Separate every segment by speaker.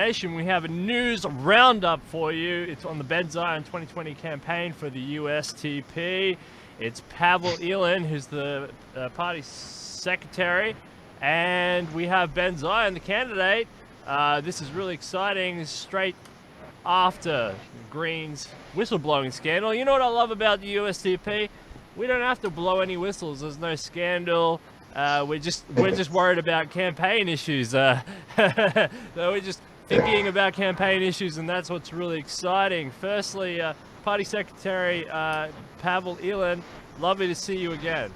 Speaker 1: information. We have a news roundup for you. It's on the Ben Zion 2020 campaign for the USTP. It's Pavel who's the party secretary, and we have Ben Zion, the candidate. This is really exciting. Straight after Green's whistleblowing scandal. You know what I love about the USTP? We don't have to blow any whistles. There's no scandal. We're just worried about campaign issues. So we're just thinking about campaign issues, and that's what's really exciting. Firstly, Party Secretary Pavel, lovely to see you again.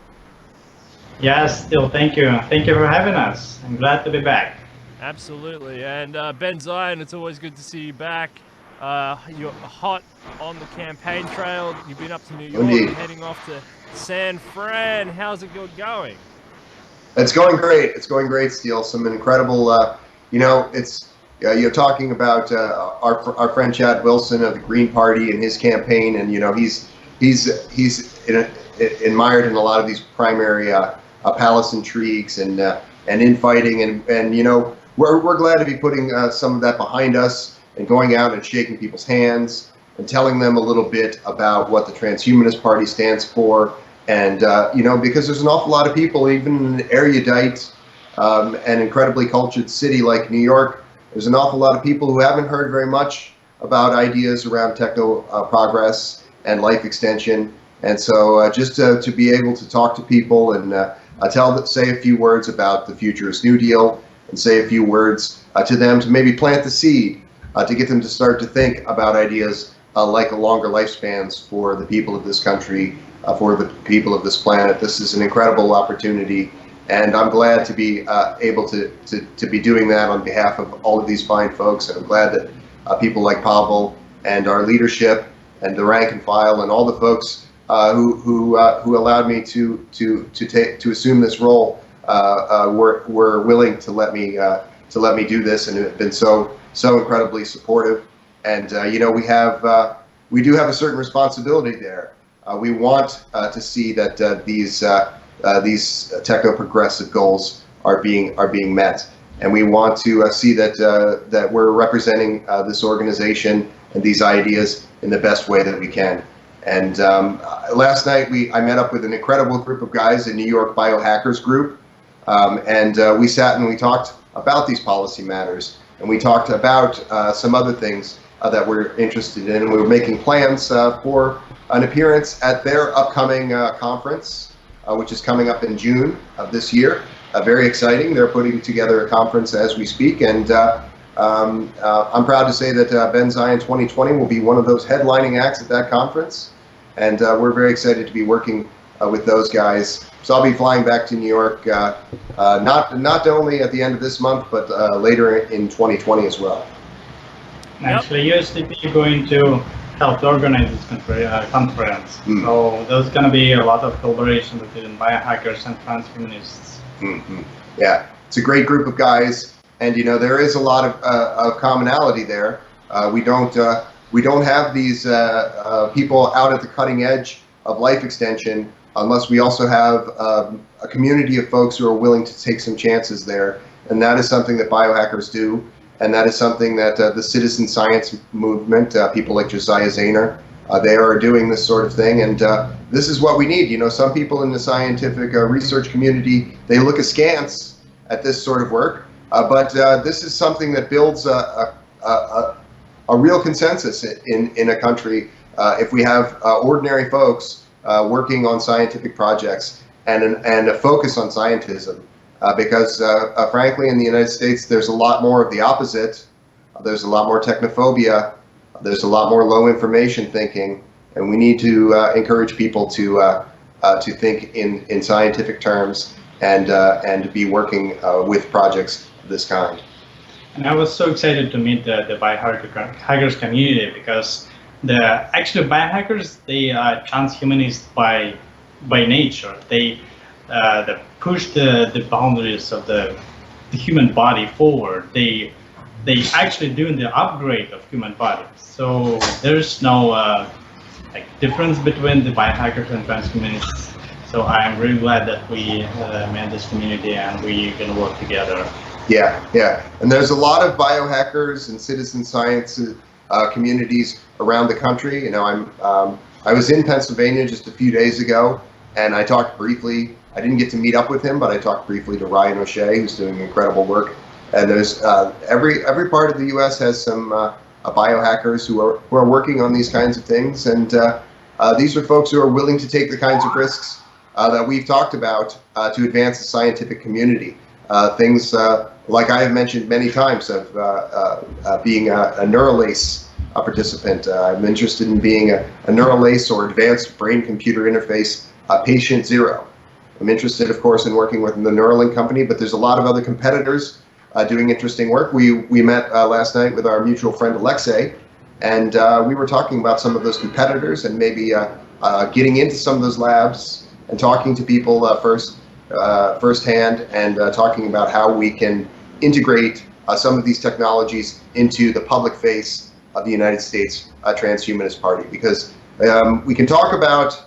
Speaker 2: Yes, still thank you. Thank you for having us. I'm glad to be back.
Speaker 1: Absolutely, and Ben Zion, it's always good to see you back. You're hot on the campaign trail. You've been up to New York,
Speaker 3: Indeed.
Speaker 1: Heading off to San Fran. How's it going?
Speaker 3: It's going great. It's going great, Steele. Some incredible, you're talking about our friend Chad Wilson of the Green Party and his campaign, and he's admired in a lot of these primary palace intrigues and infighting, and we're glad to be putting some of that behind us and going out and shaking people's hands and telling them a little bit about what the Transhumanist-Party stands for. And, because there's an awful lot of people, even in an erudite and incredibly cultured city like New York, there's an awful lot of people who haven't heard very much about ideas around techno progress and life extension. And so just to be able to talk to people and say a few words about the Futurist New Deal and say a few words to them to maybe plant the seed, to get them to start to think about ideas like a longer lifespans for the people of this country, for the people of this planet. This is an incredible opportunity, and I'm glad to be able to be doing that on behalf of all of these fine folks. And I'm glad that people like Pavel and our leadership and the rank and file and all the folks who allowed me to assume this role were willing to let me do this, and have been so incredibly supportive. And we do have a certain responsibility there. We want to see that these techno-progressive goals are being met, and we want to see that we're representing this organization and these ideas in the best way that we can. And last night I met up with an incredible group of guys in New York Biohackers Group, and we sat and we talked about these policy matters, and we talked about some other things that we're interested in, and we were making plans for an appearance at their upcoming conference, which is coming up in June of this year. Very exciting. They're putting together a conference as we speak, and I'm proud to say that Ben Zion 2020 will be one of those headlining acts at that conference, and we're very excited to be working with those guys. So I'll be flying back to New York, not only at the end of this month, but later in 2020 as well.
Speaker 2: Actually, USDP is going to help organize this conference. So there's going to be a lot of collaboration between biohackers and transhumanists.
Speaker 3: Yeah, it's a great group of guys, and there is a lot of commonality there. We don't have these people out at the cutting edge of life extension unless we also have a community of folks who are willing to take some chances there, and that is something that biohackers do. And that is something that the citizen science movement, people like Josiah Zahner, they are doing this sort of thing. And this is what we need. Some people in the scientific research community, they look askance at this sort of work. But this is something that builds a real consensus in a country if we have ordinary folks working on scientific projects and a focus on scientism. Because frankly, in the United States, there's a lot more of the opposite. There's a lot more technophobia. There's a lot more low information thinking, and we need to encourage people to think in scientific terms and be working with projects of this kind.
Speaker 2: And I was so excited to meet the biohackers community, because actually biohackers, they are transhumanists by nature. They push the boundaries of the human body forward. They actually doing the upgrade of human bodies. So there's no difference between the biohackers and transhumanists. So I'm really glad that we met this community and we're going to work together
Speaker 3: Yeah. And there's a lot of biohackers and citizen science communities around the country. You know, I was in Pennsylvania just a few days ago, and I talked briefly. I didn't get to meet up with him, but I talked briefly to Ryan O'Shea, who's doing incredible work. And there's every part of the U.S. has some biohackers who are working on these kinds of things, and these are folks who are willing to take the kinds of risks that we've talked about to advance the scientific community. Things like I have mentioned many times of being a Neuralace participant. I'm interested in being a Neuralace or advanced brain-computer interface patient zero. I'm interested, of course, in working with the Neuralink company, but there's a lot of other competitors doing interesting work. We met last night with our mutual friend Alexei, and we were talking about some of those competitors and maybe getting into some of those labs and talking to people firsthand and talking about how we can integrate some of these technologies into the public face of the United States Transhumanist Party, because we can talk about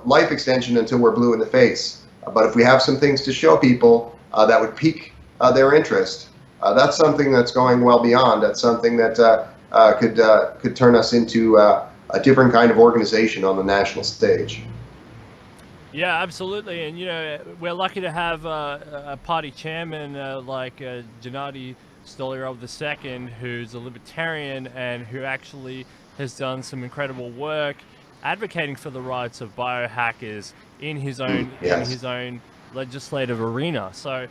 Speaker 3: life extension until we're blue in the face, but if we have some things to show people that would pique their interest, that's something that's going well beyond. That's something that could turn us into a different kind of organization on the national stage.
Speaker 1: Yeah, absolutely. And, you know, we're lucky to have a party chairman like Gennady Stolyarov II, who's a libertarian and who actually has done some incredible work advocating for the rights of biohackers in his own legislative arena. So,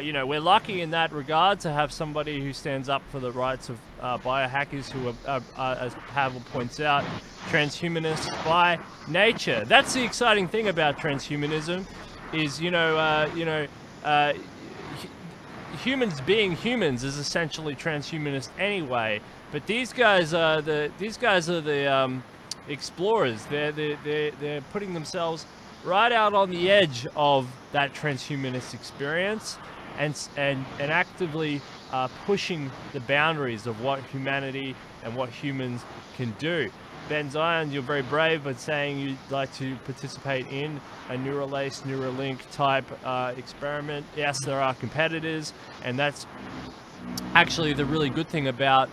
Speaker 1: you know, we're lucky in that regard to have somebody who stands up for the rights of biohackers who are, as Pavel points out, transhumanists by nature. That's the exciting thing about transhumanism, is humans being humans is essentially transhumanist anyway. But these guys are the explorers. They're putting themselves right out on the edge of that transhumanist experience, and actively pushing the boundaries of what humanity and what humans can do. Ben Zion, you're very brave, but saying you'd like to participate in a Neuralace, Neuralink type experiment. Yes, there are competitors, and that's actually the really good thing about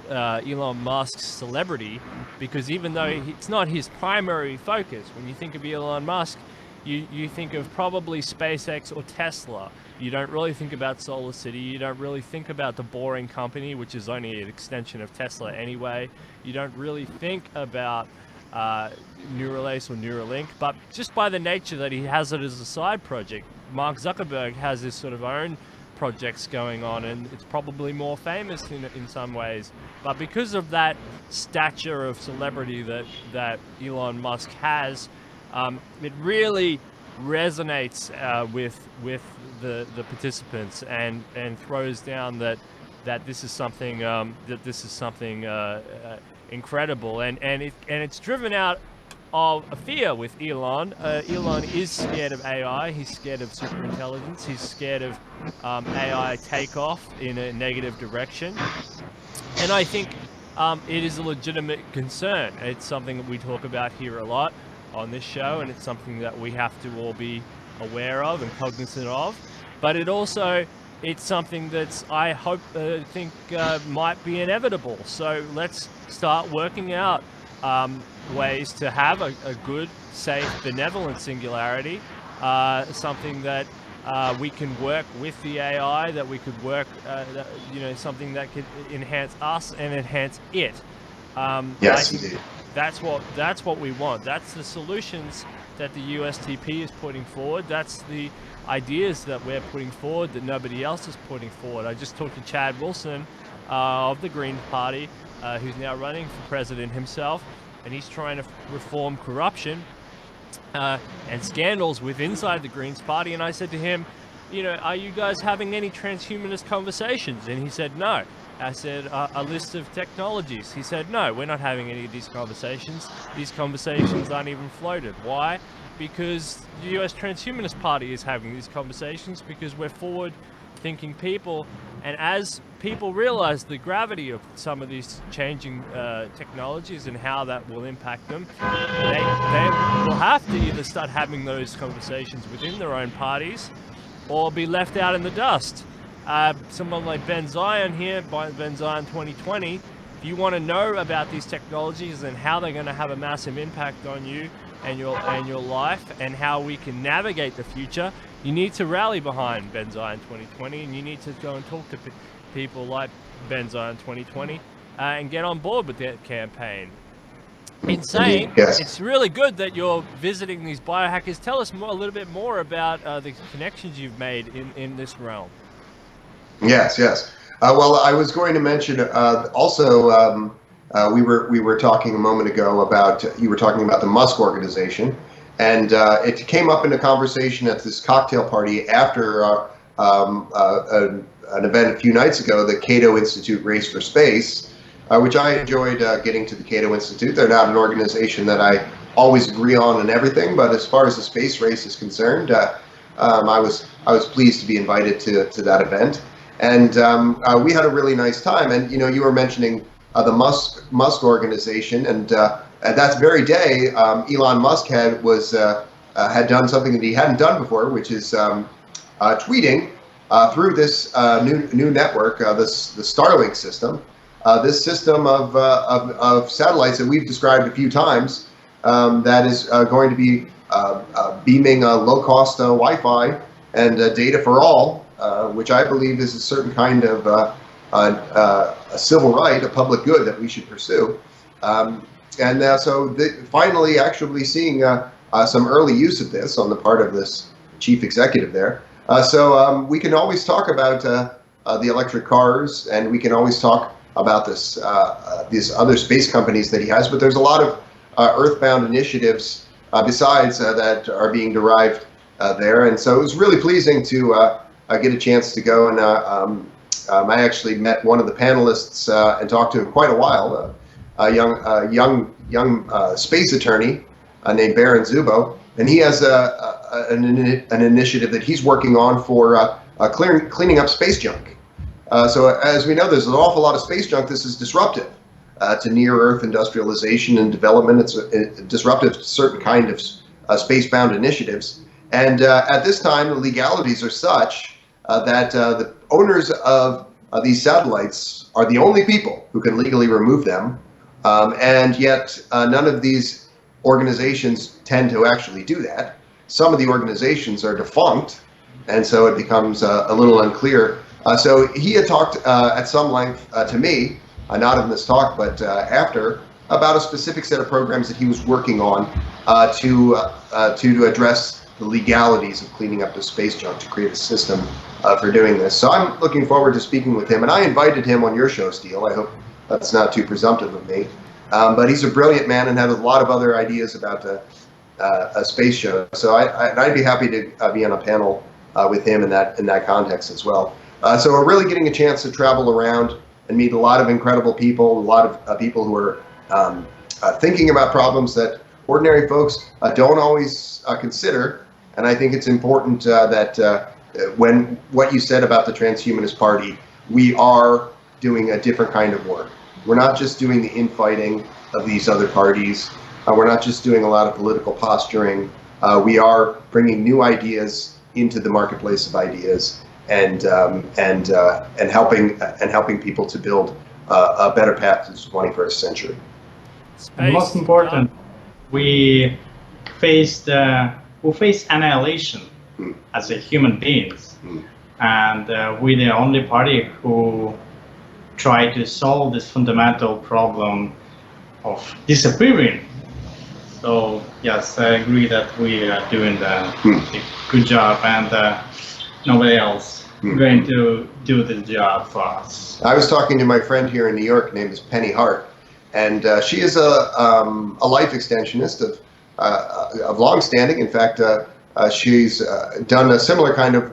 Speaker 1: Elon Musk's celebrity, because even though it's not his primary focus, when you think of Elon Musk, you think of probably SpaceX or Tesla. You don't really think about Solar City. You don't really think about the Boring Company, which is only an extension of Tesla anyway. You don't really think about Neuralace or Neuralink, but just by the nature that he has it as a side project. Mark Zuckerberg has his sort of own projects going on, and it's probably more famous in some ways. But because of that stature of celebrity that Elon Musk has, it really resonates with the participants, and throws down that this is something incredible, and it's driven out of a fear with Elon. Elon is scared of AI. He's scared of superintelligence. He's scared of AI takeoff in a negative direction, and I think it is a legitimate concern. It's something that we talk about here a lot on this show, and it's something that we have to all be aware of and cognizant of. But it's something that's, I think might be inevitable. So let's start working out ways to have a good, safe, benevolent singularity, something that we can work with the AI, that we could work, something that could enhance us and enhance it.
Speaker 3: Yes, indeed.
Speaker 1: That's what we want. That's the solutions that the USTP is putting forward. That's the ideas that we're putting forward that nobody else is putting forward. I just talked to Chad Wilson of the Green Party, who's now running for president himself, and he's trying to reform corruption and scandals inside the Greens Party. And I said to him, are you guys having any transhumanist conversations? And he said, no. I said, a list of technologies. He said, no, we're not having any of these conversations. These conversations aren't even floated. Why? Because the US Transhumanist Party is having these conversations, because we're forward-thinking people. And as people realize the gravity of some of these changing technologies and how that will impact them, they will have to either start having those conversations within their own parties or be left out in the dust. someone like Ben Zion here, Ben Zion 2020, if you want to know about these technologies and how they're going to have a massive impact on you and your life and how we can navigate the future, you need to rally behind Ben Zion 2020, and you need to go and talk to people like Ben Zion 2020 and get on board with that campaign. In saying,
Speaker 3: yes.
Speaker 1: It's really good that you're visiting these biohackers. Tell us a little bit more about the connections you've made in this realm.
Speaker 3: Yes, yes. Well, I was going to mention also. We were talking a moment ago about you were talking about the Musk organization, and it came up in a conversation at this cocktail party after an event a few nights ago, the Cato Institute Race for Space, which I enjoyed getting to the Cato Institute. They're not an organization that I always agree on and everything, but as far as the space race is concerned, I was pleased to be invited to that event. And we had a really nice time. And you were mentioning the Musk organization, and that very day, Elon Musk had done something that he hadn't done before, which is tweeting through this new network, the Starlink system, this system of satellites that we've described a few times, that is going to be beaming low-cost Wi-Fi and data for all. Which I believe is a certain kind of a civil right, a public good that we should pursue. So finally actually seeing some early use of this on the part of this chief executive there. So we can always talk about the electric cars, and we can always talk about these other space companies that he has, but there's a lot of earthbound initiatives besides that are being derived there. And so it was really pleasing to get a chance to go, and I actually met one of the panelists and talked to him quite a while, a young space attorney named Baron Zubo, and he has an initiative that he's working on for cleaning up space junk. So as we know, there's an awful lot of space junk. This is disruptive to near-Earth industrialization and development. It's disruptive to certain kind of space-bound initiatives. And at this time, the legalities are such that the owners of these satellites are the only people who can legally remove them, and yet none of these organizations tend to actually do that. Some of the organizations are defunct, and so it becomes a little unclear. So he had talked at some length to me, not in this talk, but after, about a specific set of programs that he was working on to address the legalities of cleaning up the space junk, to create a system for doing this. So I'm looking forward to speaking with him, and I invited him on your show, Steele. I hope that's not too presumptive of me. But he's a brilliant man and had a lot of other ideas about a space show. So I'd be happy to be on a panel with him in that context as well. So we're really getting a chance to travel around and meet a lot of incredible people, a lot of people who are thinking about problems that ordinary folks don't always consider. And I think it's important that when what you said about the Transhumanist Party, we are doing a different kind of work. We're not just doing the infighting of these other parties. We're not just doing a lot of political posturing. We are bringing new ideas into the marketplace of ideas, and helping people to build a better path to the 21st century.
Speaker 2: And most important, we face annihilation as a human beings, and we're the only party who try to solve this fundamental problem of disappearing. So yes, I agree that we are doing the good job, and nobody else going to do the job for us.
Speaker 3: I was talking to my friend here in New York, named Penny Hart, and she is a life extensionist of long standing. In fact, she's done a similar kind of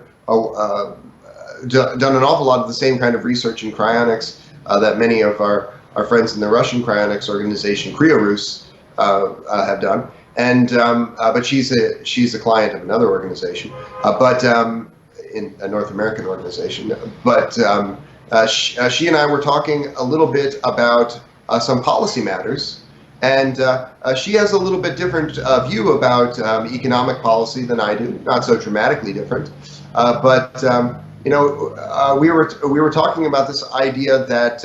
Speaker 3: done an awful lot of the same kind of research in cryonics that many of our friends in the Russian cryonics organization, Cryorus, have done. And but she's a client of another organization, in a North American organization. But she and I were talking a little bit about some policy matters, and she has a little bit different view about economic policy than I do. Not so dramatically different, but we were talking about this idea that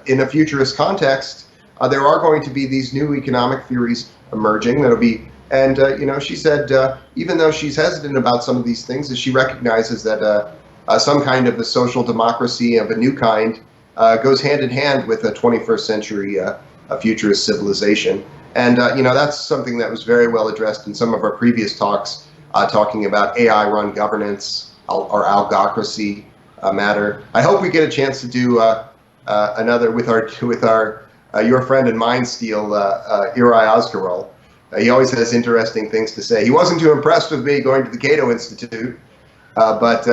Speaker 3: in a futurist context, there are going to be these new economic theories emerging that'll be, and she said even though she's hesitant about some of these things, she recognizes that some kind of a social democracy of a new kind goes hand in hand with a 21st century futurist civilization. And that's something that was very well addressed in some of our previous talks, talking about AI-run governance or algocracy matter. I hope we get a chance to do another with our your friend and mine, Steele, Irai Ozgarol. He always has interesting things to say. He wasn't too impressed with me going to the Cato Institute, but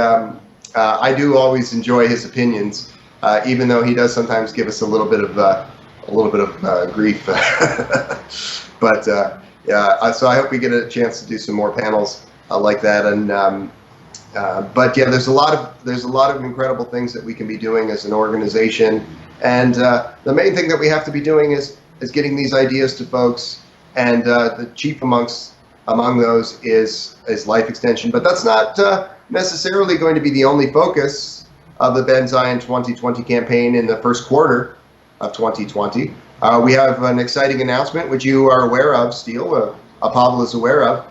Speaker 3: I do always enjoy his opinions, even though he does sometimes give us a little bit of grief. But yeah, so I hope we get a chance to do some more panels like that. And but yeah, there's a lot of incredible things that we can be doing as an organization. And the main thing that we have to be doing is getting these ideas to folks. And the chief among those is life extension. But that's not necessarily going to be the only focus of the Ben Zion 2020 campaign in the first quarter of 2020. We have an exciting announcement, which you are aware of, Steele, Pavel is aware of.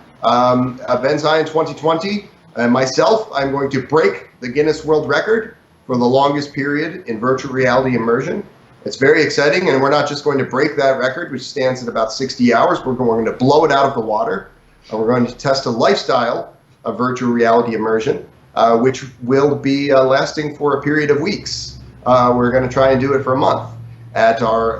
Speaker 3: Ben Zion 2020, and myself, I'm going to break the Guinness World Record for the longest period in virtual reality immersion. It's very exciting, and we're not just going to break that record, which stands at about 60 hours. We're going to blow it out of the water. We're going to test a lifestyle of virtual reality immersion, which will be lasting for a period of weeks. We're going to try and do it for a month at our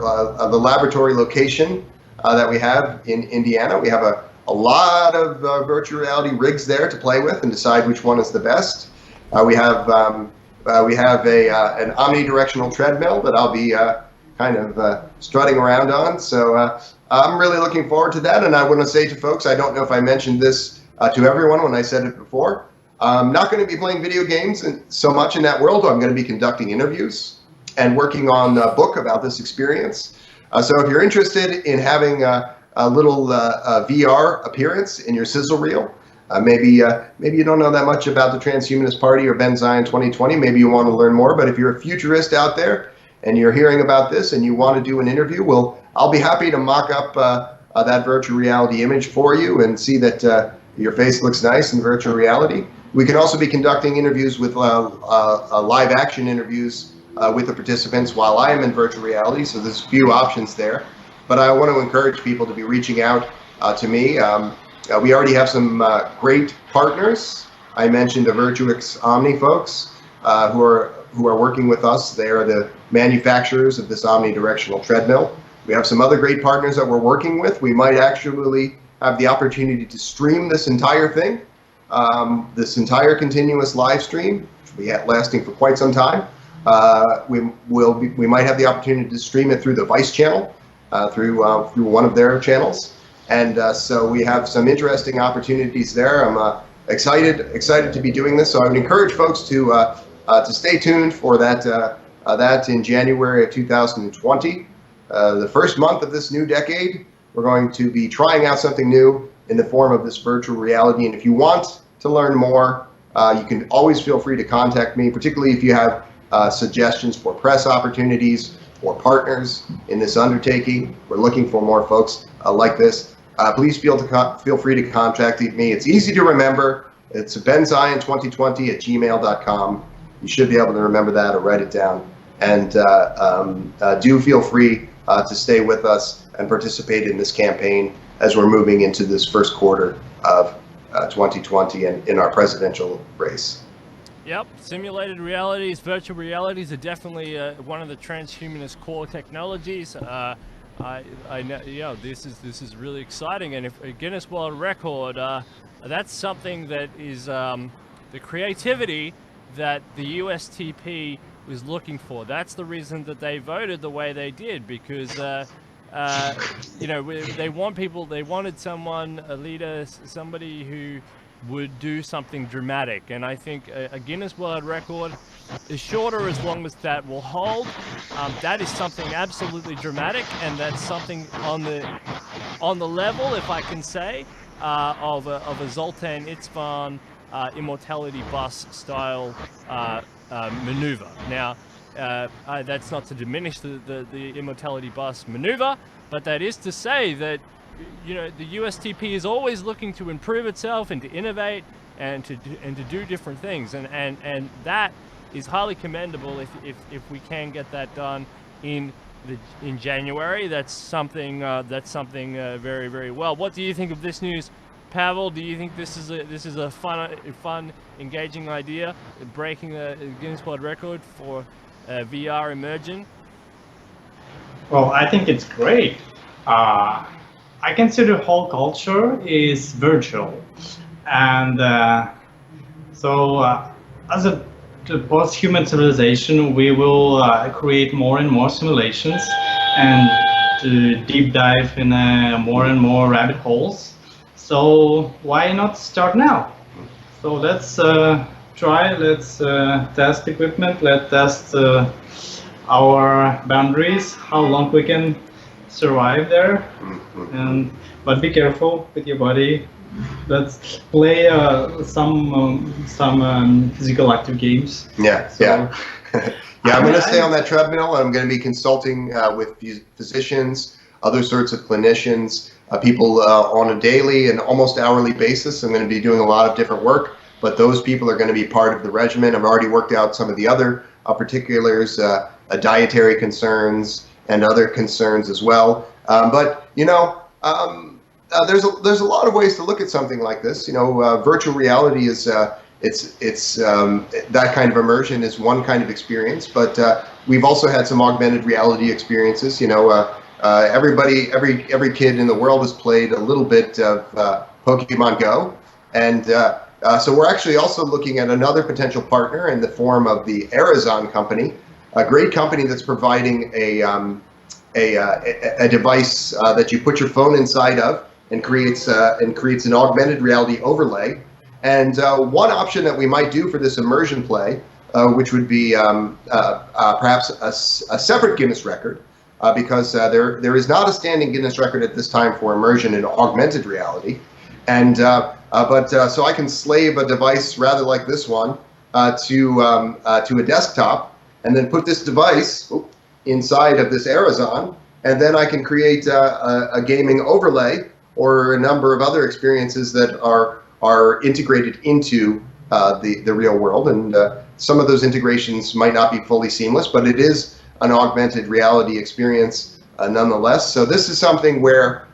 Speaker 3: the laboratory location that we have in Indiana. We have a lot of virtual reality rigs there to play with and decide which one is the best. We have an omnidirectional treadmill that I'll be kind of strutting around on. So I'm really looking forward to that. And I want to say to folks, I don't know if I mentioned this to everyone when I said it before, I'm not going to be playing video games so much in that world. I'm going to be conducting interviews and working on a book about this experience. So if you're interested in having a little VR appearance in your sizzle reel, maybe you don't know that much about the Transhumanist Party or Ben Zion 2020. Maybe you want to learn more. But if you're a futurist out there and you're hearing about this and you want to do an interview, well, I'll be happy to mock up that virtual reality image for you and see that your face looks nice in virtual reality. We can also be conducting interviews with live action interviews with the participants while I am in virtual reality. So there's a few options there. But I want to encourage people to be reaching out to me. We already have some great partners. I mentioned the Virtuix Omni folks who are working with us. They are the manufacturers of this omnidirectional treadmill. We have some other great partners that we're working with. We might actually have the opportunity to stream this entire thing, this entire continuous live stream, which will be lasting for quite some time. We might have the opportunity to stream it through the Vice channel, through one of their channels. And so we have some interesting opportunities there. I'm excited to be doing this. So I would encourage folks to stay tuned for that in January of 2020. The first month of this new decade, we're going to be trying out something new in the form of this virtual reality. And if you want to learn more, you can always feel free to contact me, particularly if you have suggestions for press opportunities or partners in this undertaking. We're looking for more folks like this. Please feel free to contact me. It's easy to remember. It's benzion2020@gmail.com. You should be able to remember that or write it down. And do feel free to stay with us and participate in this campaign as we're moving into this first quarter of 2020 and in our presidential race.
Speaker 1: Yep, simulated realities, virtual realities are definitely one of the transhumanist core technologies. I know, yeah, this is really exciting, and if a Guinness World Record, that's something that is the creativity that the USTP was looking for. That's the reason that they voted the way they did, because they wanted someone, a leader, somebody who would do something dramatic. And I think a Guinness World Record is shorter as long as that will hold. That is something absolutely dramatic, and that's something on the level, if I can say, of a Zoltan Itzvan immortality bus style maneuver. Now, that's not to diminish the immortality bus maneuver, but that is to say that, you know, the USTP is always looking to improve itself and to innovate and to do different things, and that is highly commendable if we can get that done in January. That's something very, very well. What do you think of this news, Pavel? Do you think this is a fun, engaging idea, breaking the Guinness World Record for VR immersion?
Speaker 2: Well, I think it's great. I consider whole culture is virtual, and as a post-human civilization, we will create more and more simulations and to deep dive in more and more rabbit holes. So why not start now? So let's try, let's test equipment, let's test our boundaries, how long we can survive there. But be careful with your body. Let's play some physical active games.
Speaker 3: Yeah,
Speaker 2: So,
Speaker 3: yeah. Yeah, I'm going to stay on that treadmill, and I'm going to be consulting with physicians, other sorts of clinicians, people on a daily and almost hourly basis. I'm going to be doing a lot of different work, but those people are going to be part of the regimen. I've already worked out some of the other particulars, dietary concerns and other concerns as well. But you know, there's a lot of ways to look at something like this. You know, virtual reality is that kind of immersion is one kind of experience, but we've also had some augmented reality experiences. You know, every kid in the world has played a little bit of Pokemon Go, and so we're actually also looking at another potential partner in the form of the Arizon company, a great company that's providing a device that you put your phone inside of and creates an augmented reality overlay. And one option that we might do for this immersion play, which would be perhaps a separate Guinness record, because there is not a standing Guinness record at this time for immersion in augmented reality. And so I can slave a device rather like this one to a desktop, and then put this device inside of this Arizon, and then I can create a gaming overlay or a number of other experiences that are integrated into the real world. And some of those integrations might not be fully seamless, but it is an augmented reality experience nonetheless. So this is something where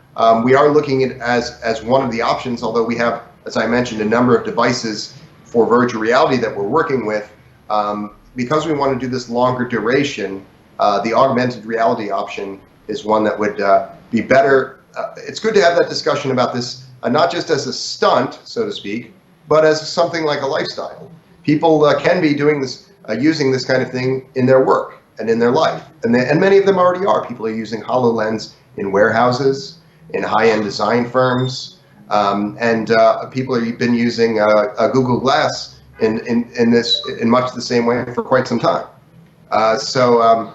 Speaker 3: we are looking at as one of the options, although we have, as I mentioned, a number of devices for virtual reality that we're working with. Because we want to do this longer duration, the augmented reality option is one that would be better. It's good to have that discussion about this, not just as a stunt, so to speak, but as something like a lifestyle. People can be doing this, using this kind of thing in their work and in their life, and many of them already are. People are using HoloLens in warehouses, in high-end design firms, and people have been using a Google Glass in much the same way for quite some time. So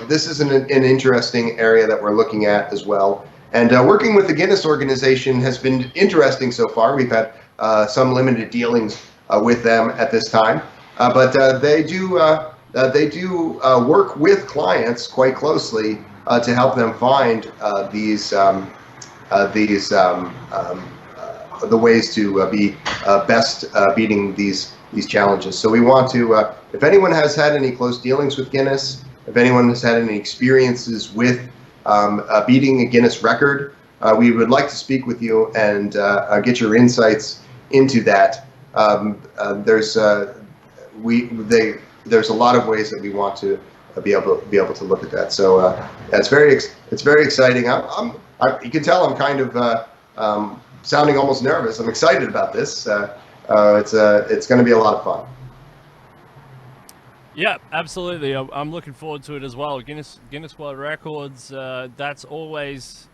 Speaker 3: this is an interesting area that we're looking at as well. And working with the Guinness organization has been interesting so far. We've had some limited dealings with them at this time, but they do work with clients quite closely to help them find the ways to be best beating these challenges. So we want to, if anyone has had any close dealings with Guinness, if anyone has had any experiences with beating a Guinness record, we would like to speak with you and get your insights into that. There's a lot of ways that we want to be able to look at that. So it's very exciting. You can tell I'm kind of sounding almost nervous. I'm excited about this. It's going to be a lot of fun.
Speaker 1: Yeah, absolutely. I'm looking forward to it as well. Guinness World Records, that's always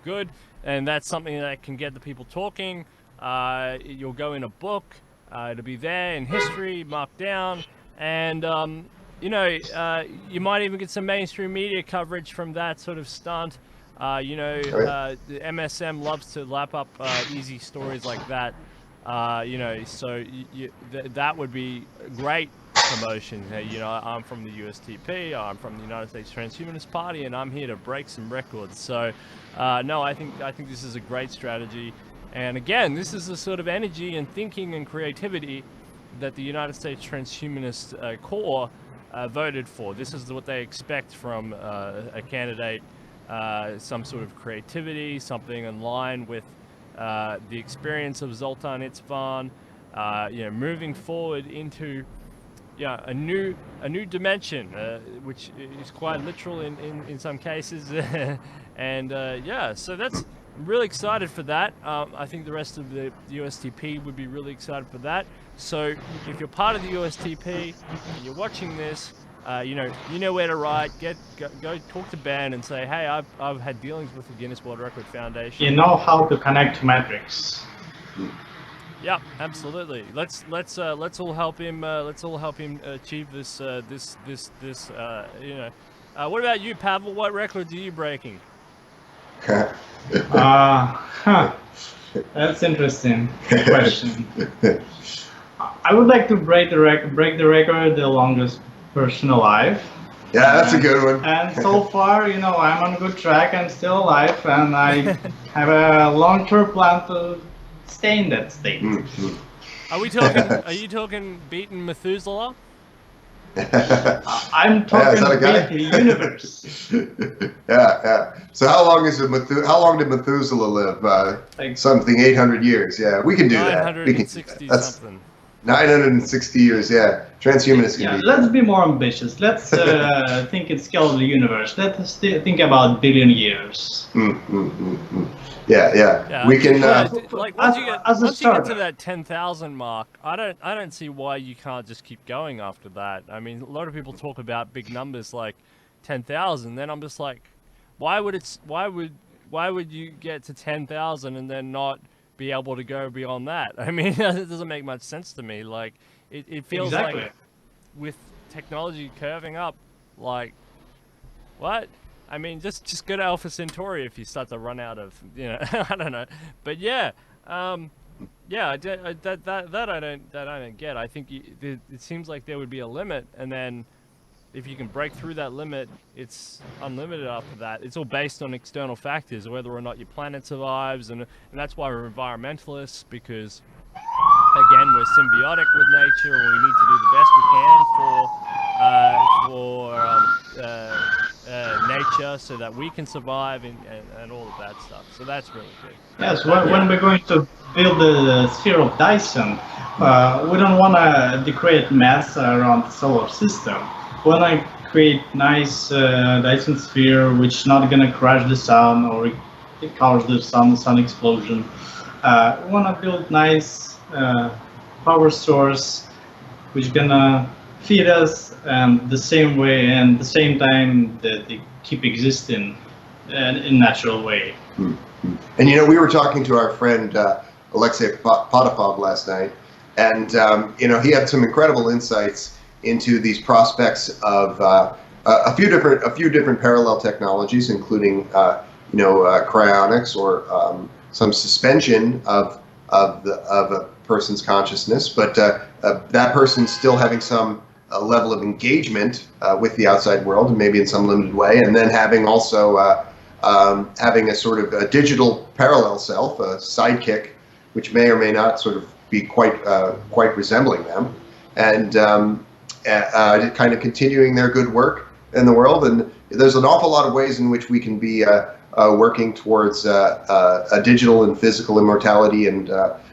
Speaker 1: good, and that's something that can get the people talking. You'll go in a book, it'll be there in history, marked down, and you might even get some mainstream media coverage from that sort of stunt. The MSM loves to lap up easy stories like that. So that would be great promotion. I'm from the USTP, I'm from the United States Transhumanist-Party, and I'm here to break some records. So, no, I think this is a great strategy. And again, this is the sort of energy and thinking and creativity that the United States Transhumanist Core voted for. This is what they expect from a candidate, some sort of creativity, something in line with the experience of Zoltan Itzvan, moving forward into a new dimension, which is quite literal in some cases, and so that's. I'm really excited for that. I think the rest of the USTP would be really excited for that. So if you're part of the USTP and you're watching this, you know where to write. Go talk to Ben and say, hey, I've had dealings with the Guinness World Record Foundation.
Speaker 2: You know how to connect to Matrix.
Speaker 1: Yeah, absolutely. Let's all help him. Let's all help him achieve this. What about you, Pavel? What records are you breaking?
Speaker 2: That's interesting question. I would like to break the record, the longest person alive.
Speaker 3: Yeah, that's a good one.
Speaker 2: And so far, I'm on a good track. I'm still alive, and I have a long-term plan to stay in that state.
Speaker 1: Are we talking? Are you talking beating Methuselah?
Speaker 2: I'm talking about the universe.
Speaker 3: Yeah. So how long did Methuselah live? Something 800 years. Yeah, we can do that. We can do that. That's
Speaker 1: something.
Speaker 3: 960 years. Yeah, transhumanists can do that.
Speaker 2: Let's be more ambitious. Let's think in scale of the universe. Let's think about billion years.
Speaker 3: Yeah. We can.
Speaker 1: Once you get to that 10,000 mark, I don't see why you can't just keep going after that. I mean, a lot of people talk about big numbers like 10,000. Then I'm just like, why would you get to 10,000 and then not be able to go beyond that? I mean, it doesn't make much sense to me. Like, it feels like with technology curving up, like, what? I mean, just go to Alpha Centauri if you start to run out of, I don't know. But yeah, that I don't get. I think it seems like there would be a limit, and then if you can break through that limit, it's unlimited after that. It's all based on external factors, whether or not your planet survives, and that's why we're environmentalists, because again, we're symbiotic with nature, and we need to do the best we can for nature, so that we can survive and all of that stuff. So that's really good.
Speaker 2: Yes, when we're going to build the sphere of Dyson, we don't want to decrease mass around the solar system. We want to create nice Dyson sphere, which is not going to crash the sun or it cause the sun explosion. We want to build nice power source, which is going to feed us the same way and the same time that they keep existing in natural way.
Speaker 3: And we were talking to our friend Alexei Potapov last night, and he had some incredible insights into these prospects of a few different parallel technologies, including cryonics or some suspension of a person's consciousness, but that person still having some level of engagement with the outside world, and maybe in some limited way, and then having also having a sort of a digital parallel self, a sidekick, which may or may not sort of be quite resembling them, and kind of continuing their good work in the world. And there's an awful lot of ways in which we can be working towards a digital and physical immortality, and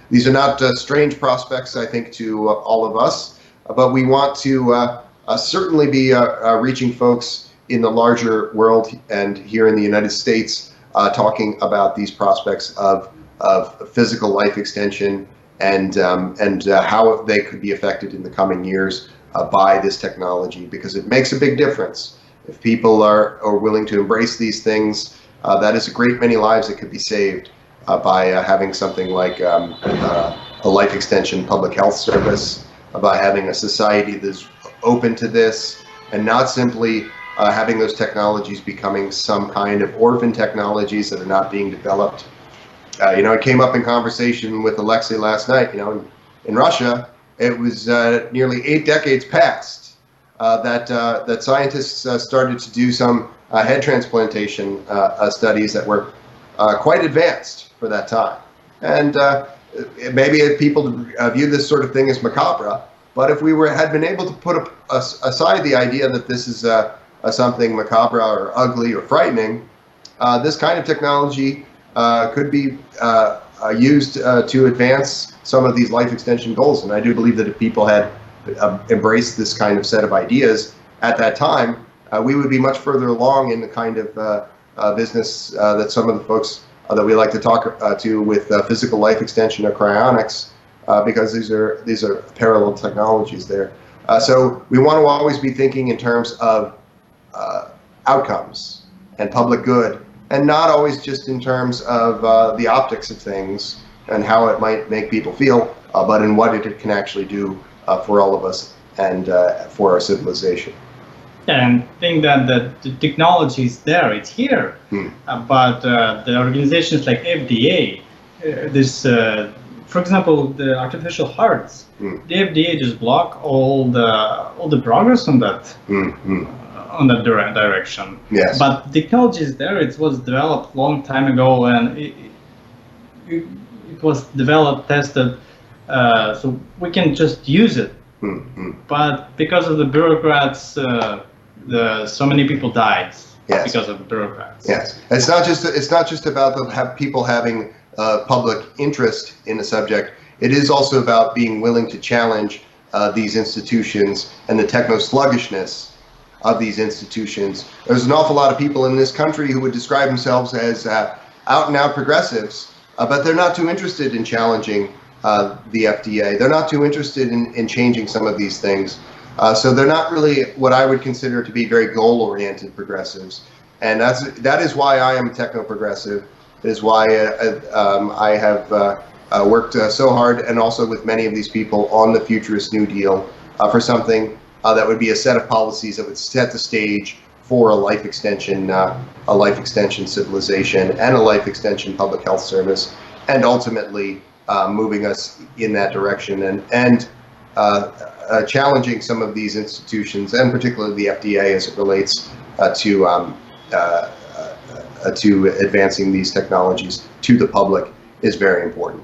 Speaker 3: these are not strange prospects, I think, to all of us. But we want to certainly be reaching folks in the larger world and here in the United States, talking about these prospects of physical life extension and how they could be affected in the coming years by this technology, because it makes a big difference. If people are willing to embrace these things, that is a great many lives that could be saved by having something like a life extension public health service, by having a society that's open to this, and not simply having those technologies becoming some kind of orphan technologies that are not being developed It came up in conversation with Alexei last night. In Russia, it was nearly 8 decades past that scientists started to do some head transplantation studies that were quite advanced for that time. And maybe people view this sort of thing as macabre, but if we had been able to put aside the idea that this is something macabre or ugly or frightening, this kind of technology could be used to advance some of these life extension goals. And I do believe that if people had embraced this kind of set of ideas at that time, we would be much further along in the kind of business that some of the folks that we like to talk to with physical life extension or cryonics, because these are parallel technologies there. So we want to always be thinking in terms of outcomes and public good, and not always just in terms of the optics of things and how it might make people feel, but in what it can actually do for all of us and for our civilization.
Speaker 2: And I think that the technology is there, it's here, but the organizations like FDA, for example, the artificial hearts, the FDA just block all the progress on that. On that direction.
Speaker 3: Yes.
Speaker 2: But the technology is there. It was developed long time ago, and it was developed, tested, so we can just use it. But because of the bureaucrats, so many people died. Yes. Because of the bureaucrats.
Speaker 3: Yes, it's not just about people having public interest in the subject. It is also about being willing to challenge these institutions and the techno sluggishness of these institutions. There's an awful lot of people in this country who would describe themselves as out and out progressives, but they're not too interested in challenging the FDA. They're not too interested in changing some of these things. So they're not really what I would consider to be very goal-oriented progressives. And that is why I am techno-progressive. It is why I have worked so hard, and also with many of these people, on the Futurist New Deal for something that would be a set of policies that would set the stage for a life extension civilization and a life extension public health service, and ultimately moving us in that direction and challenging some of these institutions, and particularly the FDA as it relates to advancing these technologies to the public is very important.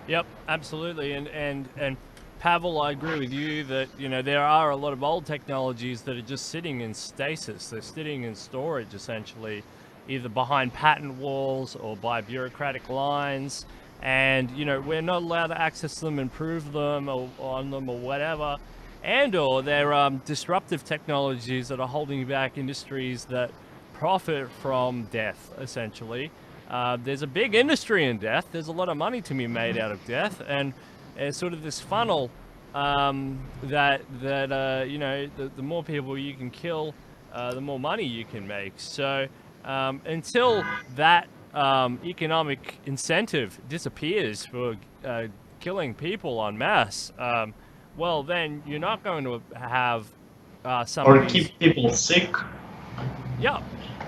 Speaker 1: Yep, absolutely, and Pavel, I agree with you that there are a lot of old technologies that are just sitting in stasis. They're sitting in storage, essentially, either behind patent walls or by bureaucratic lines, and we're not allowed to access them, improve them, or on them, or whatever. And/or they're disruptive technologies that are holding back industries that profit from death, essentially. There's a big industry in death. There's a lot of money to be made out of death, and sort of this funnel that the more people you can kill, the more money you can make. So until that economic incentive disappears for killing people en masse, well, then you're not going to have some
Speaker 2: or
Speaker 1: of these...
Speaker 2: keep people sick.
Speaker 1: Yeah.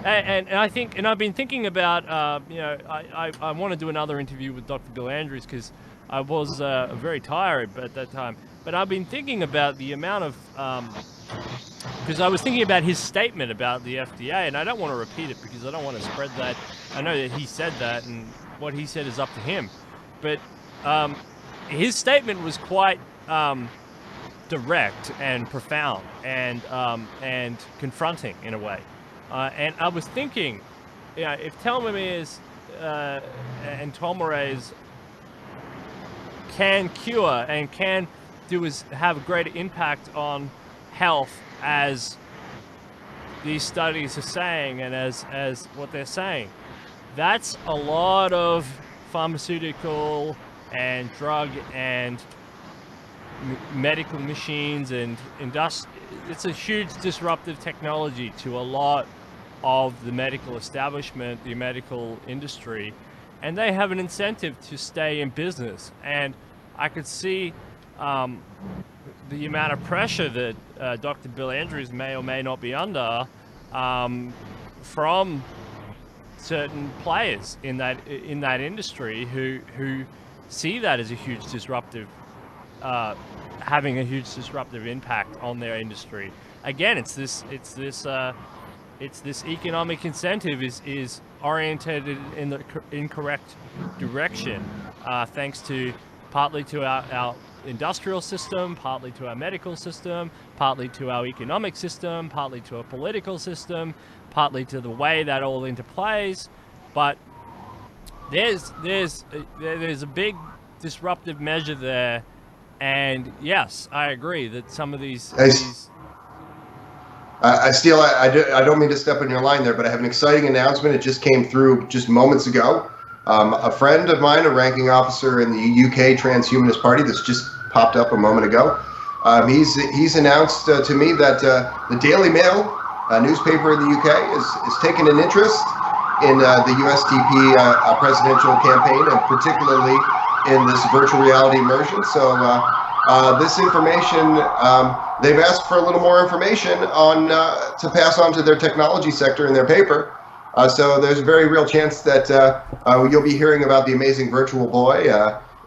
Speaker 1: And I think, and I've been thinking about, I want to do another interview with Dr. Bill Andrews, because I was very tired at that time. But I've been thinking about the amount of, because I was thinking about his statement about the FDA, and I don't want to repeat it because I don't want to spread that. I know that he said that, and what he said is up to him. But his statement was quite direct and profound and confronting in a way. And I was thinking, if telomeres and telomerase can cure and can have a greater impact on health, as these studies are saying, and as what they're saying, that's a lot of pharmaceutical and drug and medical machines and it's a huge disruptive technology to a lot of the medical establishment, the medical industry, and they have an incentive to stay in business. And I could see the amount of pressure that Dr. Bill Andrews may or may not be under from certain players in that industry who see that as a huge disruptive, having a huge disruptive impact on their industry. Again, it's this economic incentive is oriented in the incorrect direction, thanks to partly to our industrial system, partly to our medical system, partly to our economic system, partly to our political system, partly to the way that all interplays. But there's a big disruptive measure there, and yes, I agree that some of these.
Speaker 3: Steele, I don't mean to step on your line there, but I have an exciting announcement. It just came through just moments ago. A friend of mine, a ranking officer in the UK Transhumanist-Party, that's just popped up a moment ago. He's announced to me that the Daily Mail, a newspaper in the UK, is taking an interest in the USTP presidential campaign, and particularly in this virtual reality immersion. So this information, they've asked for a little more information on to pass on to their technology sector in their paper. So there's a very real chance that you'll be hearing about the amazing virtual boy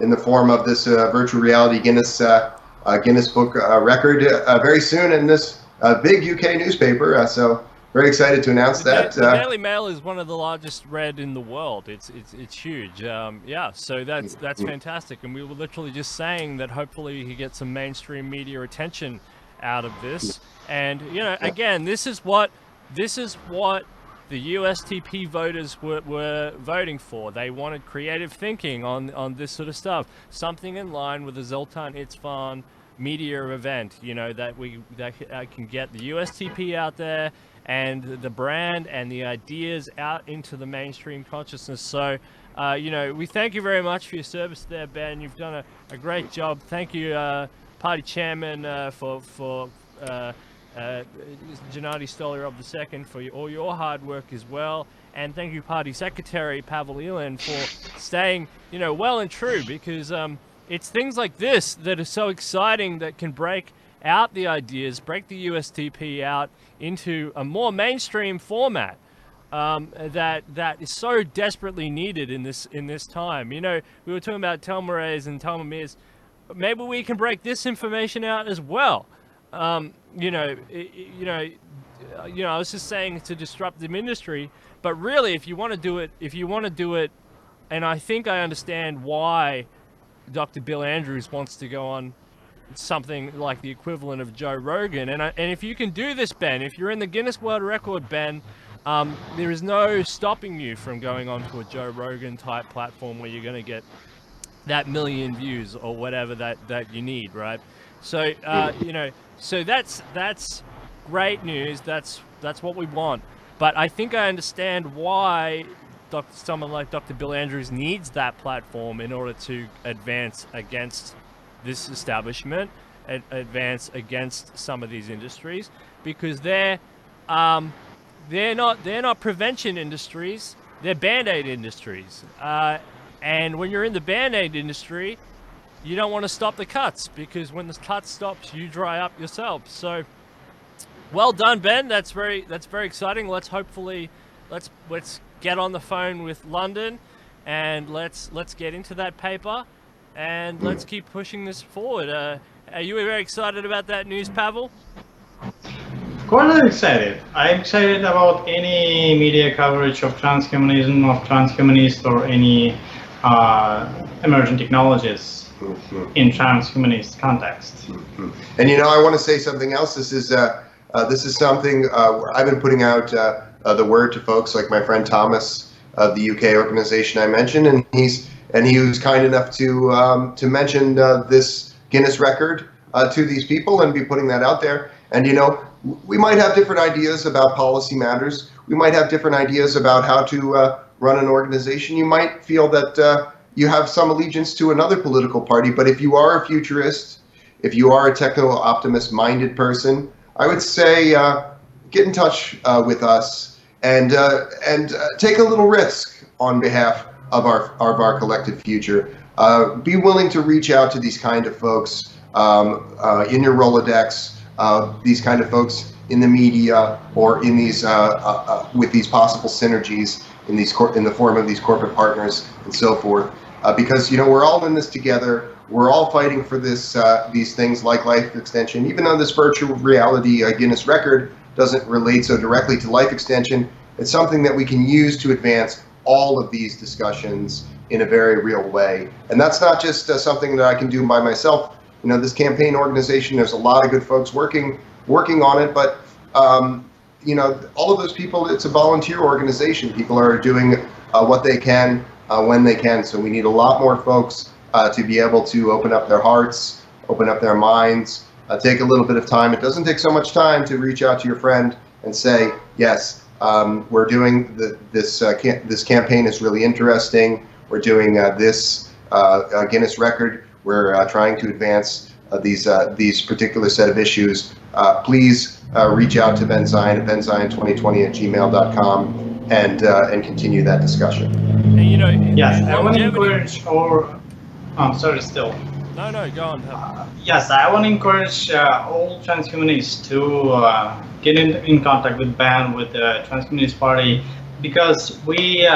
Speaker 3: in the form of this virtual reality Guinness Book record very soon in this big UK newspaper. So very excited to announce that.
Speaker 1: The Daily Mail is one of the largest read in the world. It's huge. Yeah, so that's fantastic. And we were literally just saying that hopefully he gets some mainstream media attention out of this. And again, this is what the USTP voters were voting for. They wanted creative thinking on this sort of stuff, something in line with the Zoltan Itzvan media event. That can get the USTP out there and the brand and the ideas out into the mainstream consciousness. So, we thank you very much for your service there, Ben. You've done a great job. Thank you, party chairman, for Gennady Stolyarov II for all your hard work as well. And thank you, party secretary Pavel Ilin, for staying, well and true, because it's things like this that are so exciting that can break out the ideas, break the USTP out into a more mainstream format that is so desperately needed in this time. We were talking about telomerase and telomeres. Maybe we can break this information out as well. I was just saying it's a disruptive industry, but really, if you want to do it, and I think I understand why Dr. Bill Andrews wants to go on something like the equivalent of Joe Rogan, and if you can do this, Ben, if you're in the Guinness World Record, Ben, there is no stopping you from going onto a Joe Rogan type platform where you're going to get that million views or whatever that you need, right? So so that's great news. That's what we want. But I think I understand why someone like Dr. Bill Andrews needs that platform in order to advance against this establishment, advance against some of these industries, because they're not prevention industries. They're Band-Aid industries. And when you're in the Band-Aid industry, you don't want to stop the cuts, because when the cut stops, you dry up yourself. So, well done, Ben. That's very exciting. Let's get on the phone with London, and let's get into that paper, and let's keep pushing this forward. Are you very excited about that news, Pavel?
Speaker 2: Quite excited. I'm excited about any media coverage of transhumanism, of transhumanists, or any emerging technologies in transhumanist context.
Speaker 3: And I want to say something else. This is something I've been putting out the word to folks like my friend Thomas of the UK organization I mentioned, and he was kind enough to mention this Guinness record to these people and be putting that out there. And we might have different ideas about policy matters. We might have different ideas about how to run an organization. You might feel that you have some allegiance to another political party, but if you are a futurist, if you are a techno-optimist minded person, I would say get in touch with us and take a little risk on behalf of our collective future. Be willing to reach out to these kind of folks in your Rolodex. These kind of folks in the media or in these with these possible synergies in the form of these corporate partners and so forth, because we're all in this together. We're all fighting for this these things like life extension. Even though this virtual reality Guinness record doesn't relate so directly to life extension, it's something that we can use to advance all of these discussions in a very real way. And that's not just something that I can do by myself. This campaign organization, there's a lot of good folks working on it, but all of those people, it's a volunteer organization. People are doing what they can when they can. So we need a lot more folks to be able to open up their hearts, open up their minds, take a little bit of time. It doesn't take so much time to reach out to your friend and say, yes, we're doing this campaign is really interesting. We're doing this Guinness record. We're trying to advance these particular set of issues. Please reach out to Ben Zion at benzion2020@gmail.com and continue that discussion.
Speaker 1: And
Speaker 2: yes, I want to encourage I'm sorry, still.
Speaker 1: No, go on.
Speaker 2: Yes, I want to encourage all transhumanists to get in contact with BAN, with the Transhumanist-Party, because we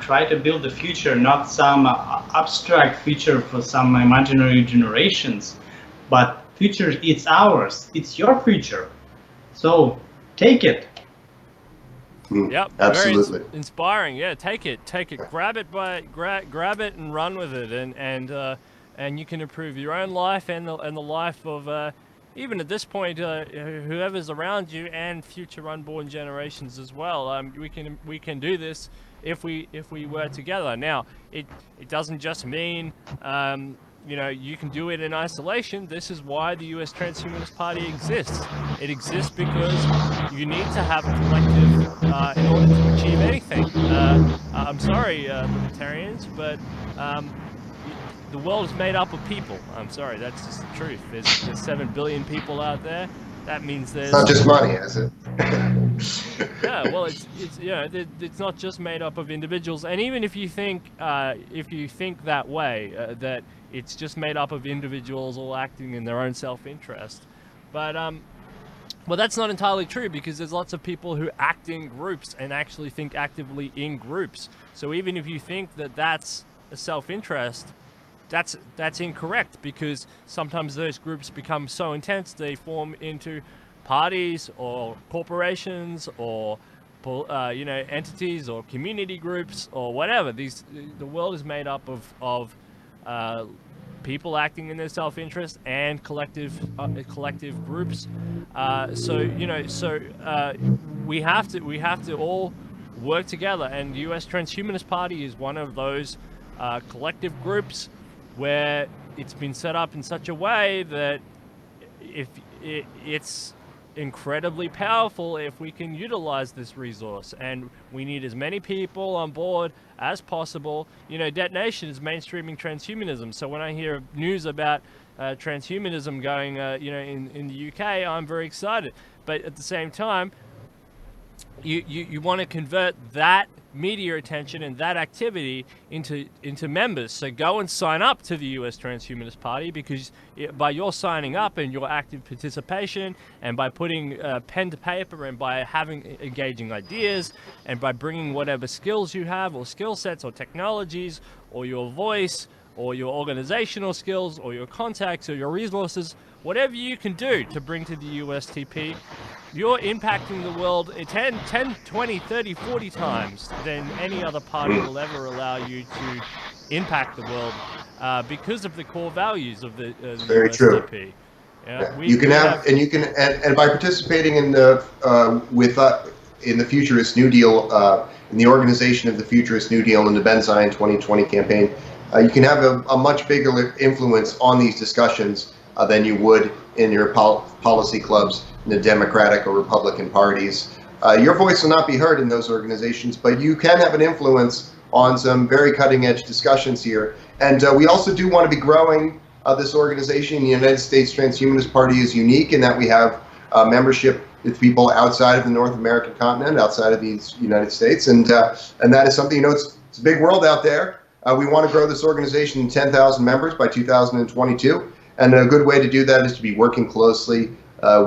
Speaker 2: try to build the future, not some abstract future for some imaginary generations, but future, it's ours, it's your future. So take it.
Speaker 1: Yep,
Speaker 3: absolutely.
Speaker 1: Very inspiring. Yeah, take it, grab it and run with it, and you can improve your own life and the life of even at this point whoever's around you and future unborn generations as well. We can do this if we work together. Now it doesn't just mean you can do it in isolation. This is why the U.S. Transhumanist Party exists. It exists because you need to have a collective in order to achieve anything. I'm sorry, libertarians, but the world is made up of people. I'm sorry, that's just the truth. There's 7 billion people out there. That means there's...
Speaker 3: It's not just money, is it?
Speaker 1: Yeah, well, it's not just made up of individuals. And even if you think that way, that it's just made up of individuals all acting in their own self-interest. But well, that's not entirely true, because there's lots of people who act in groups and actually think actively in groups. So even if you think that that's a self-interest, that's incorrect, because sometimes those groups become so intense they form into parties or corporations or entities or community groups or whatever. The world is made up of people acting in their self-interest and collective groups. We have to all work together, and the U.S. Transhumanist Party is one of those collective groups where it's been set up in such a way that it's incredibly powerful if we can utilize this resource, and we need as many people on board as possible. Det Nation is mainstreaming transhumanism, so when I hear news about transhumanism going in the UK, I'm very excited. But at the same time, you want to convert that media attention and that activity into members. So go and sign up to the U.S. Transhumanist Party, because by your signing up and your active participation, and by putting pen to paper, and by engaging ideas, and by bringing whatever skills you have, or skill sets, or technologies, or your voice, or your organizational skills, or your contacts, or your resources, whatever you can do to bring to the USTP, you're impacting the world 10, 20, 30, 40 times than any other party will ever allow you to impact the world, because of the core values of the
Speaker 3: Very
Speaker 1: USTP.
Speaker 3: true.
Speaker 1: Yeah,
Speaker 3: and by participating in the in the Futurist New Deal, in the organization of the Futurist New Deal and the Ben Zion 2020 campaign, you can have a much bigger influence on these discussions than you would in your policy clubs in the Democratic or Republican parties. Your voice will not be heard in those organizations, but you can have an influence on some very cutting-edge discussions here. And we also do want to be growing this organization. The United States Transhumanist Party is unique in that we have membership with people outside of the North American continent, outside of the United States, and that is something, it's a big world out there. We want to grow this organization to 10,000 members by 2022. And a good way to do that is to be working closely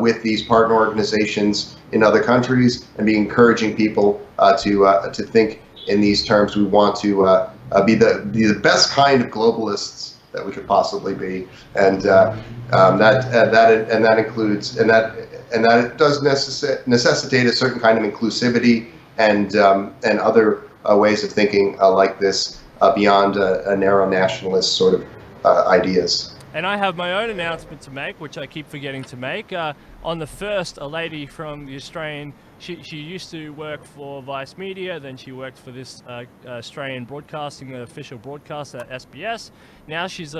Speaker 3: with these partner organizations in other countries and be encouraging people to think in these terms. We want to be the best kind of globalists that we could possibly be, and that includes and that does necessitate a certain kind of inclusivity and other ways of thinking like this beyond a narrow nationalist sort of ideas.
Speaker 1: And I have my own announcement to make, which I keep forgetting to make. On the 1st, a lady from the Australian, she used to work for Vice Media, then she worked for this Australian broadcasting, the official broadcaster, SBS. Now she's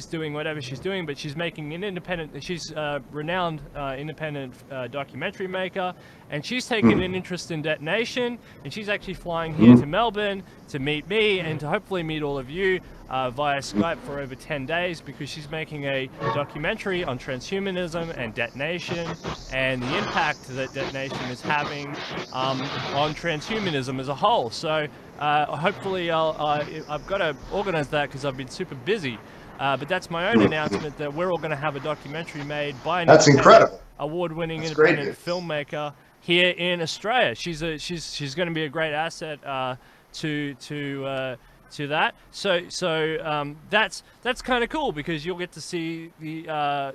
Speaker 1: doing whatever she's doing, but she's making an independent, she's a renowned independent documentary maker, and she's taken an interest in detonation, and she's actually flying here to Melbourne to meet me and to hopefully meet all of you via Skype for over 10 days, because she's making a documentary on transhumanism and detonation and the impact that detonation is having on transhumanism as a whole. So hopefully I've got to organize that because I've been super busy. But that's my own announcement that we're all going to have a documentary made by an
Speaker 3: incredible,
Speaker 1: award-winning independent filmmaker here in Australia. She's going to be a great asset to that. So that's kind of cool, because you'll get to see the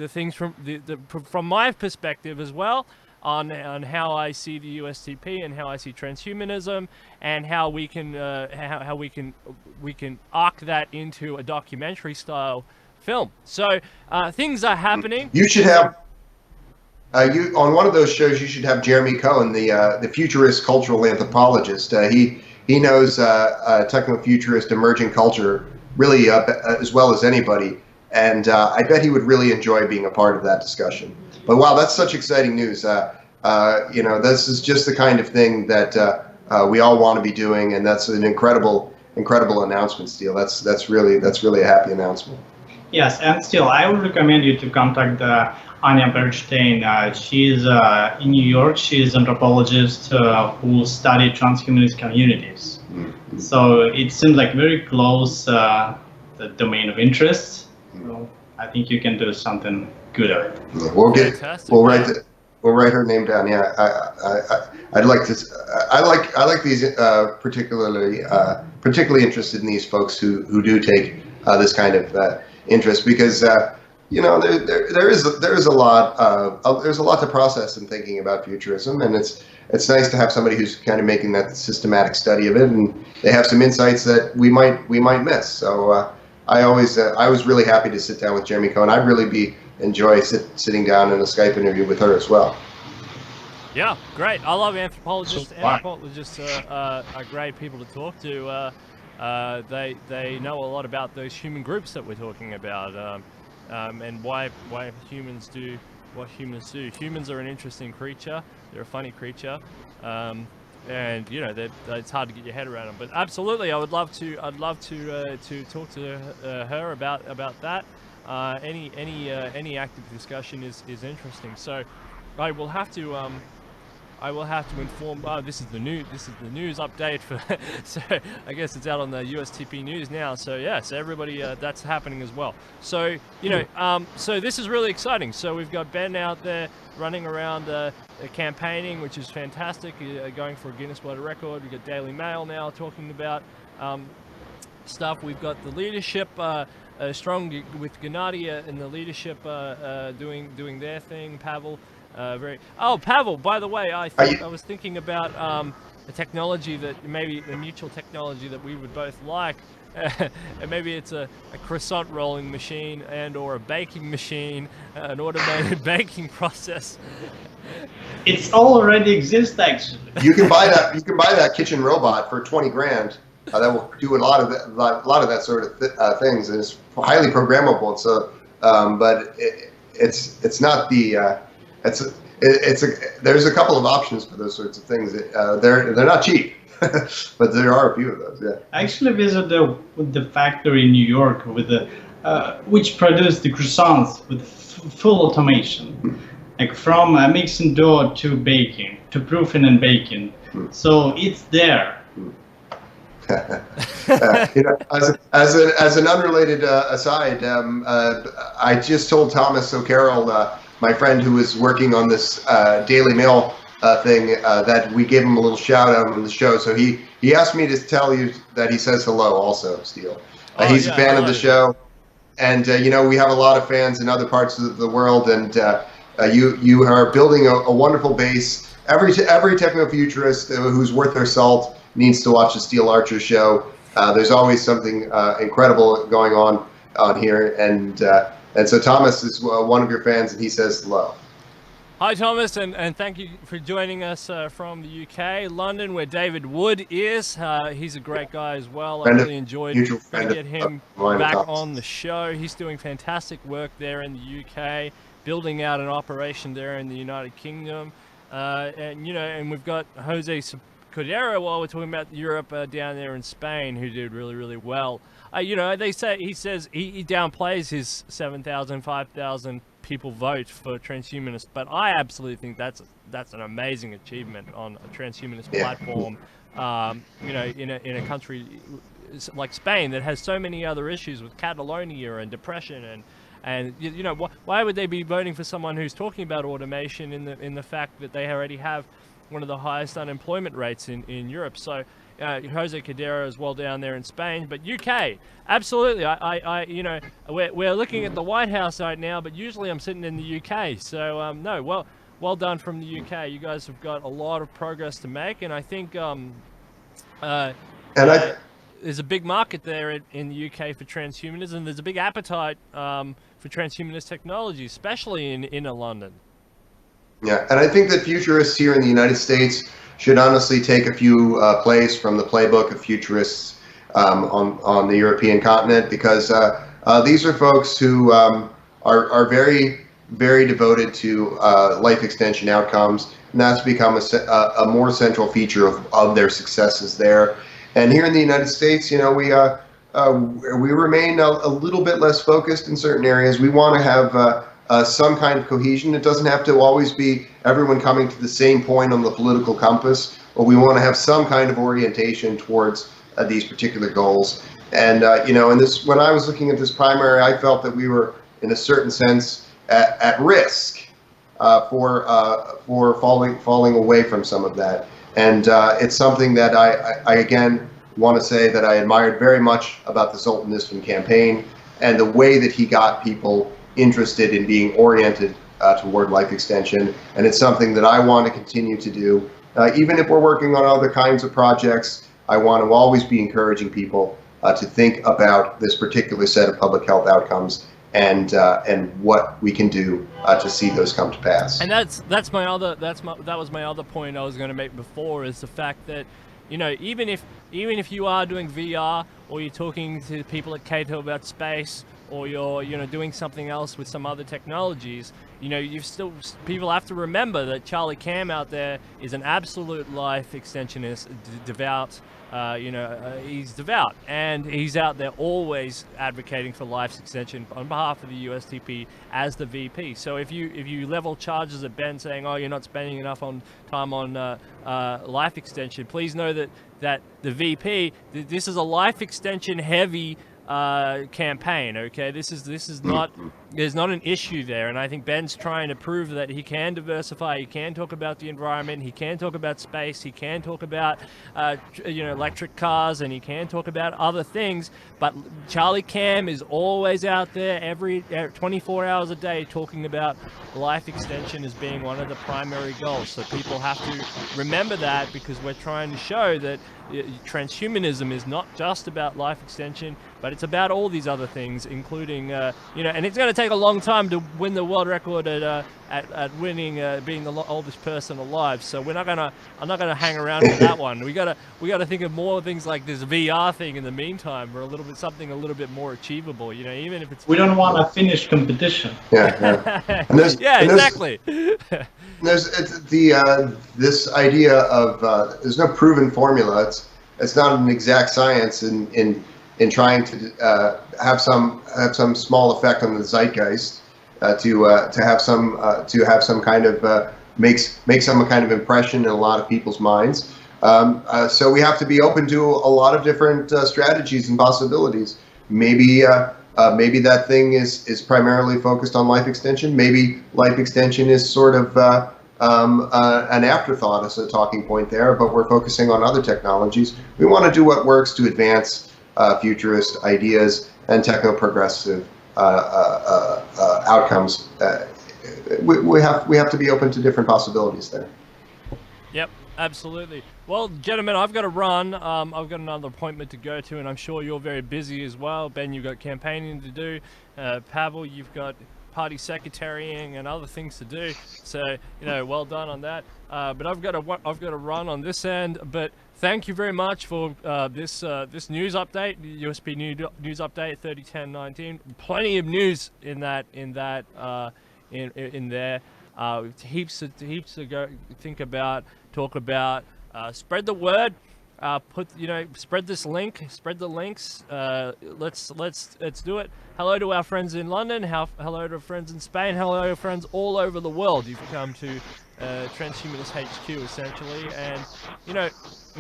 Speaker 1: things from my perspective as well, on how I see the USTP and how I see transhumanism, and how we can arc that into a documentary style film. So things are happening.
Speaker 3: You should have you on one of those shows. You should have Jeremy Cohen, the futurist cultural anthropologist. He knows techno-futurist emerging culture really as well as anybody, and I bet he would really enjoy being a part of that discussion. But wow, that's such exciting news. This is just the kind of thing that we all want to be doing, and that's an incredible announcement, Steele. That's really a happy announcement.
Speaker 2: Yes, and still, I would recommend you to contact Anya Bernstein. She's in New York. She's an anthropologist who studied transhumanist communities. Mm-hmm. So it seems like very close the domain of interest. So I think you can do something good of it.
Speaker 3: Yeah, we'll write her name down. Yeah, I'd like to. I like these particularly interested in these folks who do take this kind of interest, because there is a lot to process in thinking about futurism, and it's nice to have somebody who's kind of making that systematic study of it, and they have some insights that we might miss. So I was really happy to sit down with Jeremy Cohen. I'd really enjoy sitting down in a Skype interview with her as well.
Speaker 1: Yeah, great. I love anthropologists. Anthropologists are great people to talk to. They know a lot about those human groups that we're talking about, and why humans do what humans do. Humans are an interesting creature. They're a funny creature, and it's hard to get your head around them. But absolutely, I'd love to talk to her about that. Any active discussion is interesting. So I will have to inform. This is the news update for. So I guess it's out on the USTP news now. So yeah, so everybody, that's happening as well. So so this is really exciting. So we've got Ben out there running around campaigning, which is fantastic. Going for a Guinness World Record. We've got Daily Mail now talking about stuff. We've got the leadership. Strong with Gennady and the leadership doing their thing. Pavel. Pavel, by the way, I was thinking about a technology that maybe a mutual technology that we would both like. And maybe it's a croissant rolling machine or a baking machine, an automated baking process.
Speaker 2: It already exists, actually.
Speaker 3: You can buy that kitchen robot for 20 grand. That will do a lot of that sort of things, and it's highly programmable. So, but it's not the there's a couple of options for those sorts of things. They're not cheap, but there are a few of those. Yeah.
Speaker 2: I actually visited the factory in New York with which produced the croissants with full automation, like from mixing dough to baking to proofing and baking. So it's there.
Speaker 3: As an unrelated aside, I just told Thomas O'Carroll, my friend who was working on this Daily Mail thing, that we gave him a little shout out on the show. So he asked me to tell you that he says hello also, Steele. He's a fan of the show. And we have a lot of fans in other parts of the world, and you are building a wonderful base. Every techno-futurist who's worth their salt needs to watch the Steel Archer show. There's always something incredible going on here, and so Thomas is one of your fans, and he says hello.
Speaker 1: Hi, Thomas, and thank you for joining us from the UK, London, where David Wood is. He's a great guy as well. I really enjoyed trying to get him back on the show. He's doing fantastic work there in the UK, building out an operation there in the United Kingdom. And we've got Jose Cordero, while we're talking about Europe, down there in Spain, who did really, really well. He says he downplays his 7,000, 5,000 people vote for transhumanist, but I absolutely think that's an amazing achievement on a transhumanist platform. In a country like Spain that has so many other issues with Catalonia and depression and why would they be voting for someone who's talking about automation in the fact that they already have one of the highest unemployment rates in Europe? So Jose Cordero as well down there in Spain, but UK, absolutely. We're looking at the White House right now, but usually I'm sitting in the UK. So well done from the UK. You guys have got a lot of progress to make, and I think there's a big market there in the UK for transhumanism. There's a big appetite for transhumanist technology, especially in inner London.
Speaker 3: Yeah, and I think that futurists here in the United States should honestly take a few plays from the playbook of futurists on the European continent, because these are folks who are very, very devoted to life extension outcomes, and that's become a more central feature of their successes there. And here in the United States, we remain a little bit less focused in certain areas. We want to have some kind of cohesion. It doesn't have to always be everyone coming to the same point on the political compass, but we want to have some kind of orientation towards these particular goals. And when I was looking at this primary, I felt that we were, in a certain sense, at risk for falling away from some of that. And it's something that I again want to say that I admired very much about the Zoltan Nisven campaign, and the way that he got people interested in being oriented toward life extension. And it's something that I want to continue to do. Even if we're working on other kinds of projects, I want to always be encouraging people to think about this particular set of public health outcomes and what we can do to see those come to pass.
Speaker 1: And that was my other point I was going to make before, is the fact that even if you are doing VR, or you're talking to people at Cato about space, or you're doing something else with some other technologies, people have to remember that Charlie Cam out there is an absolute life extensionist, devout. He's devout, and he's out there always advocating for life extension on behalf of the USTP as the VP. So if you level charges at Ben saying, oh, you're not spending enough time on life extension, please know that the VP, this is a life extension heavy campaign. Okay, this is not, there's not an issue there, and I think Ben's trying to prove that he can diversify, he can talk about the environment, he can talk about space, he can talk about electric cars, and he can talk about other things. But Charlie Cam is always out there every 24 hours a day talking about life extension as being one of the primary goals. So people have to remember that, because we're trying to show that transhumanism is not just about life extension, but it's about all these other things, including and it's going to take a long time to win the world record at winning being the oldest person alive. So I'm not gonna hang around for that one. We gotta think of more things like this VR thing in the meantime, or something a little bit more achievable. Even if it's,
Speaker 2: we don't want a finished competition.
Speaker 3: Yeah.
Speaker 1: Exactly.
Speaker 3: There's this idea of there's no proven formula. It's not an exact science in trying to have some small effect on the zeitgeist, to have some kind of make some kind of impression in a lot of people's minds. So we have to be open to a lot of different strategies and possibilities. Maybe that thing is primarily focused on life extension. Maybe life extension is sort of an afterthought as a talking point there, but we're focusing on other technologies. We want to do what works to advance futurist ideas and techno-progressive outcomes. We have to be open to different possibilities there.
Speaker 1: Yep, absolutely. Well, gentlemen, I've got to run. I've got another appointment to go to, and I'm sure you're very busy as well. Ben, you've got campaigning to do. Pavel, you've got party secretarying and other things to do. So, well done on that. But I've got to run on this end. But thank you very much for this news update, the USP news update 30/10/19. Plenty of news in there. Heaps to go think about, talk about. Spread the word. Spread this link. Spread the links. Let's do it. Hello to our friends in London. Hello to our friends in Spain. Hello to friends all over the world. You've come to Transhumanist HQ essentially, and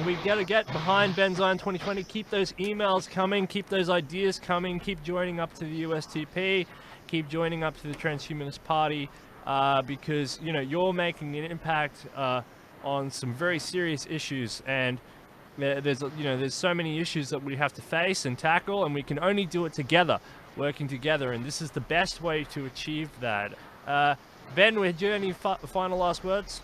Speaker 1: we gotta get behind Benzyme 2020. Keep those emails coming. Keep those ideas coming. Keep joining up to the USTP. Keep joining up to the Transhumanist Party. Because you're making an impact on some very serious issues, and there's so many issues that we have to face and tackle, and we can only do it together, working together, and this is the best way to achieve that. Ben, would you have any final last words?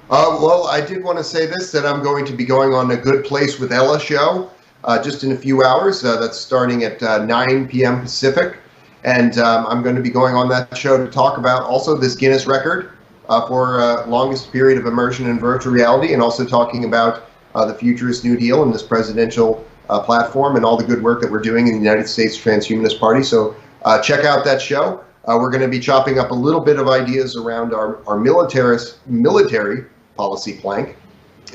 Speaker 3: Well, I did want to say this, that I'm going to be going on a Good Place with Ella show just in a few hours. That's starting at 9 p.m. Pacific. And I'm going to be going on that show to talk about also this Guinness record for longest period of immersion in virtual reality, and also talking about the Futurist New Deal and this presidential platform and all the good work that we're doing in the United States Transhumanist Party. So check out that show. We're going to be chopping up a little bit of ideas around our military policy plank,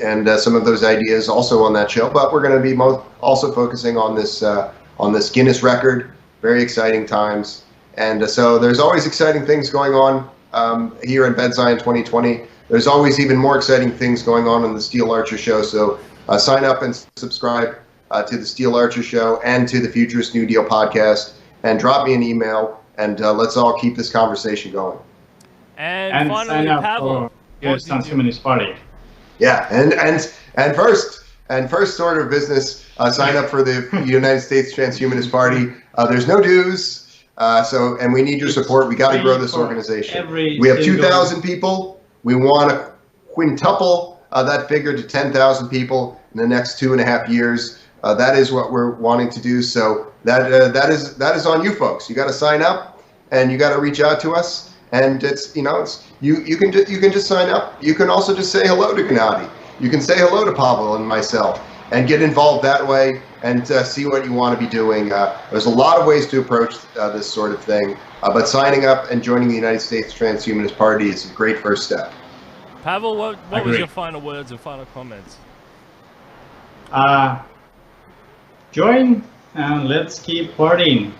Speaker 3: and some of those ideas also on that show. But we're going to be also focusing on this Guinness record. Very exciting times, and so there's always exciting things going on here in Benzyme 2020. There's always even more exciting things going on the Steel Archer Show. So sign up and subscribe to the Steel Archer Show and to the Futurist New Deal podcast, and drop me an email, and let's all keep this conversation going.
Speaker 1: And finally,
Speaker 2: sign up
Speaker 1: Pavel,
Speaker 2: for US Transhumanist Party.
Speaker 3: Yeah, and first order of business, sign up for the United States Transhumanist Party. There's no dues, and we need your support. We got to grow this organization. We have 2,000 people. We want to quintuple that figure to 10,000 people in the next 2.5 years. That is what we're wanting to do. So that is on you folks. You got to sign up, and you got to reach out to us. And you can just sign up. You can also just say hello to Gennady. You can say hello to Pavel and myself, and get involved that way, and see what you want to be doing. There's a lot of ways to approach this sort of thing, but signing up and joining the United States Transhumanist Party is a great first step.
Speaker 1: Pavel, what was your final words or final comments?
Speaker 2: Join and let's keep partying.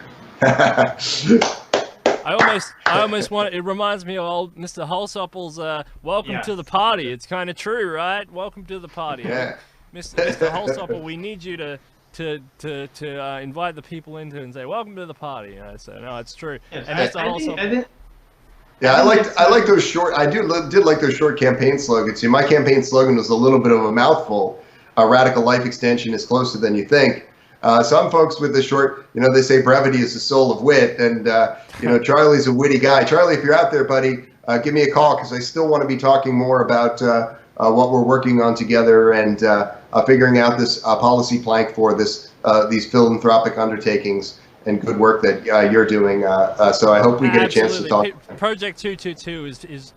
Speaker 1: I almost want. It reminds me of old Mr. Holsopple's "Welcome to the party." It's kind of true, right? Welcome to the party,
Speaker 3: Yeah.
Speaker 1: Mr. Holsopple. We need you to invite the people into and say, "Welcome to the party." So no, it's true.
Speaker 2: Yes,
Speaker 1: And Mr. Holsopple.
Speaker 3: Yeah, I like those short. I did like those short campaign slogans. See, my campaign slogan was a little bit of a mouthful. Radical life extension is closer than you think. Some folks with the short, they say brevity is the soul of wit, and Charlie's a witty guy. Charlie, if you're out there, buddy, give me a call, because I still want to be talking more about what we're working on together, and figuring out this policy plank for these philanthropic undertakings and good work that you're doing. So I hope we get a chance to talk.
Speaker 1: Project 222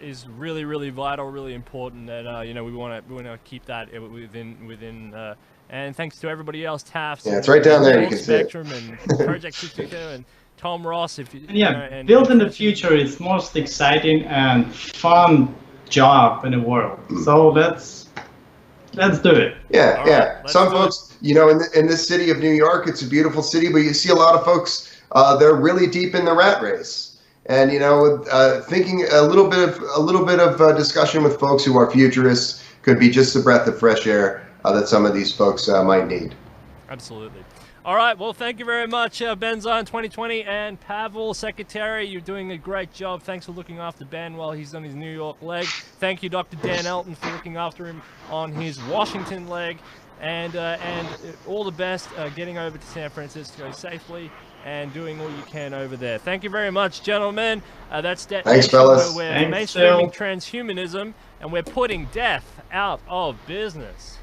Speaker 1: is really, really vital, really important, and we want to keep that within. And thanks to everybody else, Taft.
Speaker 3: Yeah, it's right down there. You can see it.
Speaker 1: Spectrum and Project 222 and Tom Ross.
Speaker 2: Building the future is most exciting and fun job in the world. So let's do it.
Speaker 3: Yeah,
Speaker 1: All
Speaker 3: yeah.
Speaker 1: right,
Speaker 3: Some folks, in this city of New York, it's a beautiful city, but you see a lot of folks, they're really deep in the rat race. And thinking a little bit of discussion with folks who are futurists could be just the breath of fresh air that some of these folks might need.
Speaker 1: Absolutely. All right. Well, thank you very much, Benzion 2020 and Pavel, Secretary. You're doing a great job. Thanks for looking after Ben while he's on his New York leg. Thank you, Dr. Dan Elton, for looking after him on his Washington leg. And all the best getting over to San Francisco safely and doing all you can over there. Thank you very much, gentlemen. That's Detonation,
Speaker 3: Thanks, fellas.
Speaker 1: where we're
Speaker 2: Thanks,
Speaker 1: mainstreaming
Speaker 2: Phil.
Speaker 1: transhumanism and we're putting death out of business.